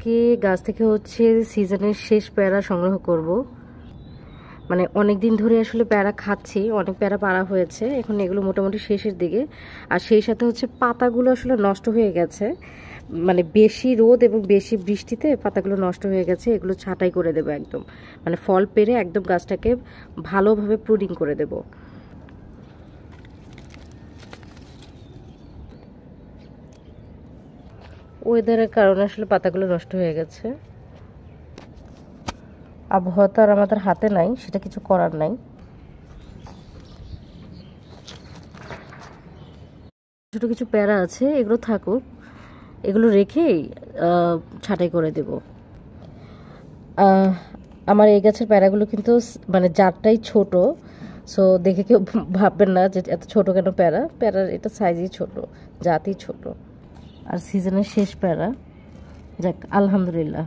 আজকে গাছ থেকে হচ্ছে সিজনের শেষ পেয়ারা সংগ্রহ করব। মানে অনেক দিন ধরে আসলে পেয়ারা খাচ্ছি, অনেক পেয়ারা পাড়া হয়েছে, এখন এগুলো মোটামুটি শেষের দিকে। আর সেই সাথে হচ্ছে পাতাগুলো আসলে নষ্ট হয়ে গেছে, মানে বেশি রোদ এবং বেশি বৃষ্টিতে পাতাগুলো নষ্ট হয়ে গেছে। এগুলো ছাঁটাই করে দেবো একদম, মানে ফল পেরে একদম গাছটাকে ভালোভাবে প্রুনিং করে দেবো। ওয়েদারের কারণে আসলে পাতাগুলো নষ্ট হয়ে গেছে। আবহাওয়া তো আর আমাদের হাতে নাই, সেটা কিছু করার নাই। ছোট কিছু পেয়ারা আছে, এগুলো থাকুক, এগুলো রেখেই ছাঁটাই করে দেব। আমার এই গাছের পেয়ারাগুলো কিন্তু মানে জাতটাই ছোট, সো দেখে কেউ ভাববেন না যে এত ছোট কেন পেয়ারা। পেয়ারার এটা সাইজই ছোট, জাতই ছোট। আর সিজনের শেষ পেয়ারা, যাক আলহামদুলিল্লাহ।